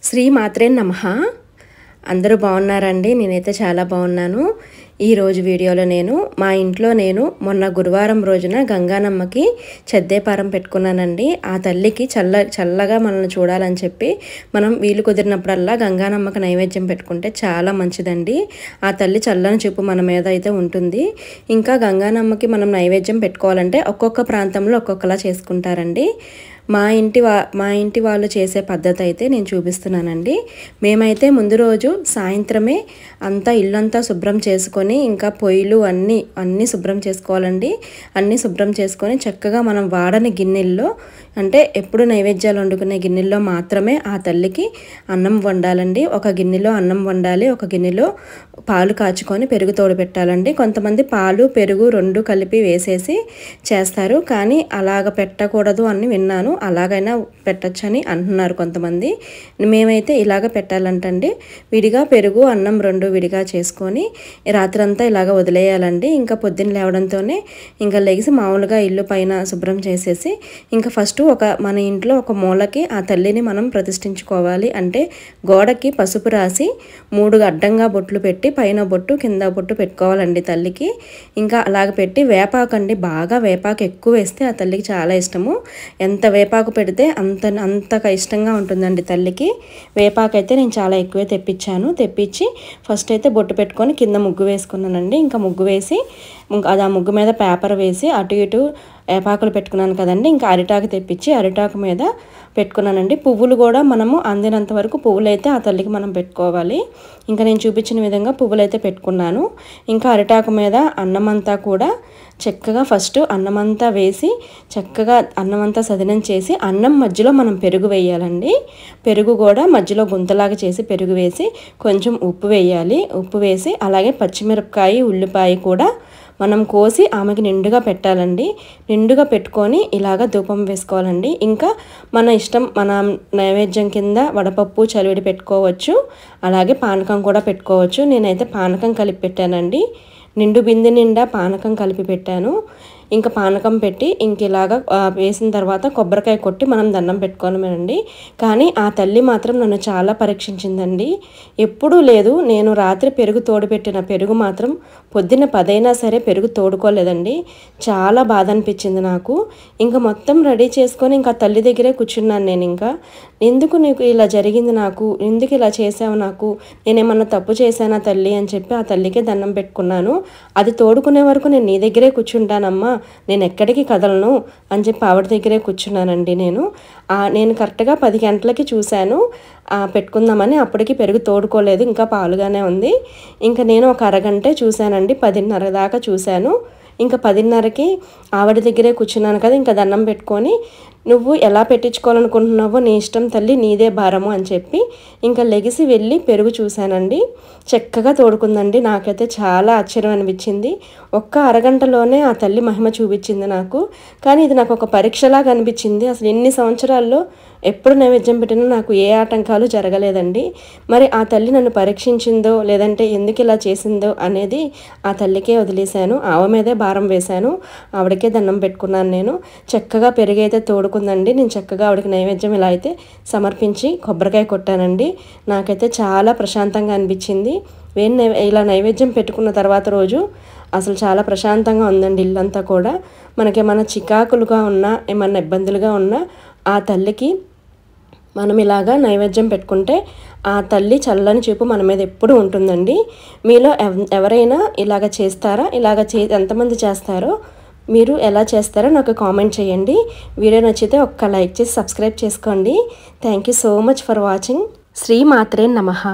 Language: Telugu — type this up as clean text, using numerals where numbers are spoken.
శ్రీ మాత్రే నమః. అందరూ బాగున్నారండి? నేనైతే చాలా బాగున్నాను. ఈ రోజు వీడియోలో నేను మా ఇంట్లో మొన్న గురువారం రోజున గంగానమ్మకి చెద్దేపారం పెట్టుకున్నానండి. ఆ తల్లికి చల్లగా మనల్ని చూడాలని చెప్పి మనం వీలు కుదిరినప్పుడల్లా గంగానమ్మకి నైవేద్యం పెట్టుకుంటే చాలా మంచిదండి. ఆ తల్లి చల్లని చూపు మన మీద అయితే ఉంటుంది. ఇంకా గంగానమ్మకి మనం నైవేద్యం పెట్టుకోవాలంటే ఒక్కొక్క ప్రాంతంలో ఒక్కొక్కలా చేసుకుంటారండి. మా ఇంటి వాళ్ళు చేసే పద్ధతి అయితే నేను చూపిస్తున్నానండి. మేమైతే ముందు రోజు సాయంత్రమే అంతా ఇల్లంతా శుభ్రం చేసుకొని ఇంకా పొయ్యిలు అన్నీ శుభ్రం చేసుకోవాలండి. అన్నీ శుభ్రం చేసుకొని చక్కగా మనం వాడని గిన్నెల్లో, అంటే ఎప్పుడు నైవేద్యాలు వండుకునే గిన్నెల్లో మాత్రమే ఆ తల్లికి అన్నం వండాలండి. ఒక గిన్నెలో అన్నం వండాలి, ఒక గిన్నెలో పాలు కాచుకొని పెరుగు తోడు పెట్టాలండి. కొంతమంది పాలు పెరుగు రెండు కలిపి వేసేసి చేస్తారు, కానీ అలాగ పెట్టకూడదు అని విన్నాను. అలాగైనా పెట్టచ్చని అంటున్నారు కొంతమంది. మేమైతే ఇలాగ పెట్టాలంటండి. విడిగా పెరుగు అన్నం రెండు విడిగా చేసుకొని రాత్రంతా ఇలాగ వదిలేయాలండి. ఇంకా పొద్దున్న లేవడంతోనే ఇంకా లెగిసి మామూలుగా ఇల్లు పైన శుభ్రం చేసేసి ఇంకా ఫస్ట్ మన ఇంట్లో ఒక మూలకి ఆ తల్లిని మనం ప్రతిష్ఠించుకోవాలి. అంటే గోడకి పసుపు రాసి 3 అడ్డంగా బొట్లు పెట్టి పైన బొట్టు కింద బొట్టు పెట్టుకోవాలండి తల్లికి. ఇంకా అలాగ పెట్టి వేపాకండి, బాగా వేపాకు ఎక్కువ వేస్తే ఆ తల్లికి చాలా ఇష్టము. ఎంత వేపాకు పెడితే అంతగా ఇష్టంగా ఉంటుందండి తల్లికి. వేపాకు అయితే నేను చాలా ఎక్కువే తెప్పించి ఫస్ట్ అయితే బొట్టు పెట్టుకొని కింద ముగ్గు వేసుకున్నానండి. ఇంకా ముగ్గు వేసి అది ఆ ముగ్గు మీద పేపర్ వేసి అటు ఇటు వేపాకులు పెట్టుకున్నాను కదండి. ఇంకా అరిటాకు తెప్పించి అరిటాకు మీద పెట్టుకున్నానండి. పువ్వులు కూడా మనము అందినంత వరకు పువ్వులు అయితే ఆ తల్లికి మనం పెట్టుకోవాలి. ఇంకా నేను చూపించిన విధంగా పువ్వులు అయితే పెట్టుకున్నాను. ఇంకా అరిటాకు మీద అన్నమంతా కూడా చక్కగా ఫస్ట్ అన్నమంతా వేసి చక్కగా అన్నమంతా సదినం చేసి అన్నం మధ్యలో మనం పెరుగు వేయాలండి. పెరుగు కూడా మధ్యలో గుంతలాగా చేసి పెరుగు వేసి కొంచెం ఉప్పు వేయాలి. ఉప్పు వేసి అలాగే పచ్చిమిరపకాయ ఉల్లిపాయ కూడా మనం కోసి ఆమెకి నిండుగా పెట్టాలండి. నిండుగా పెట్టుకొని ఇలాగ ధూపం వేసుకోవాలండి. ఇంకా మన ఇష్టం, మన నైవేద్యం కింద వడపప్పు చలివిడి పెట్టుకోవచ్చు, అలాగే పానకం కూడా పెట్టుకోవచ్చు. నేనైతే పానకం కలిపి పెట్టానండి. నిండు బిందె నిండా పానకం కలిపి పెట్టాను. ఇంకా పానకం పెట్టి ఇంక ఇలాగా వేసిన తర్వాత కొబ్బరికాయ కొట్టి మనం దండం పెట్టుకోవడమేనండి. కానీ ఆ తల్లి మాత్రం నన్ను చాలా పరీక్షించిందండి. ఎప్పుడూ లేదు, నేను రాత్రి పెరుగు తోడుపెట్టిన పెరుగు మాత్రం పొద్దున్న 10 అయినా సరే పెరుగు తోడుకోలేదండి. చాలా బాధ అనిపించింది నాకు. ఇంకా మొత్తం రెడీ చేసుకొని ఇంకా తల్లి దగ్గరే కూర్చున్నాను నేను. ఇంకా ఎందుకు నీకు ఇలా జరిగింది, నాకు ఎందుకు ఇలా చేసావు, నాకు నేనేమన్నా తప్పు చేశానా తల్లి అని చెప్పి ఆ తల్లికే దండం పెట్టుకున్నాను. అది తోడుకునే వరకు నేను నీ దగ్గరే కూర్చుంటానమ్మా, నేను ఎక్కడికి కదలను అని చెప్పి ఆవిడ దగ్గరే కూర్చున్నానండి. నేను కరెక్ట్గా 10 గంటలకి చూశాను పెట్టుకుందామని. అప్పటికి పెరుగు తోడుకోలేదు, ఇంకా పాలుగానే ఉంది. ఇంకా నేను ఒక అరగంటే చూశానండి, 10:30 దాకా చూశాను. ఇంకా 10:30కి ఆవిడ దగ్గరే కూర్చున్నాను కదా. ఇంకా దండం పెట్టుకొని నువ్వు ఎలా పెట్టించుకోవాలనుకుంటున్నావో నీ ఇష్టం తల్లి, నీదే భారము అని చెప్పి ఇంకా లెగిసి వెళ్ళి పెరుగు చూశానండి. చక్కగా తోడుకుందండి. నాకైతే చాలా ఆశ్చర్యం అనిపించింది. ఒక్క అరగంటలోనే ఆ తల్లి మహిమ చూపించింది నాకు. కానీ ఇది నాకు ఒక పరీక్షలాగా అనిపించింది. అసలు ఎన్ని సంవత్సరాల్లో ఎప్పుడు నైవేద్యం పెట్టినా నాకు ఏ ఆటంకాలు జరగలేదండి. మరి ఆ తల్లి నన్ను పరీక్షించిందో లేదంటే ఎందుకు ఇలా చేసిందో అనేది ఆ తల్లికే వదిలేశాను. ఆమె మీదే భారం వేశాను. ఆవిడకే దండం పెట్టుకున్నాను నేను. చక్కగా పెరుగైతే తోడుకుందండి. నేను చక్కగా ఆవిడకి నైవేద్యం ఇలా అయితే సమర్పించి కొబ్బరికాయ కొట్టానండి. నాకైతే చాలా ప్రశాంతంగా అనిపించింది. ఇలా నైవేద్యం పెట్టుకున్న తర్వాత రోజు అసలు చాలా ప్రశాంతంగా ఉందండి ఇల్లంతా కూడా. మనకేమన్నా చికాకులుగా ఉన్నా ఏమన్నా ఇబ్బందులుగా ఉన్నా ఆ తల్లికి మనం ఇలాగా నైవేద్యం పెట్టుకుంటే ఆ తల్లి చల్లని చూపు మన మీద ఎప్పుడు ఉంటుందండి. మీలో ఎవరైనా ఇలాగ చేస్తారా? ఎంతమంది చేస్తారో, మీరు ఎలా చేస్తారో నాకు కామెంట్ చేయండి. వీడియో నచ్చితే ఒక్క లైక్ చేసి సబ్స్క్రైబ్ చేసుకోండి. Thank you so much for watching. శ్రీ మాత్రే నమః.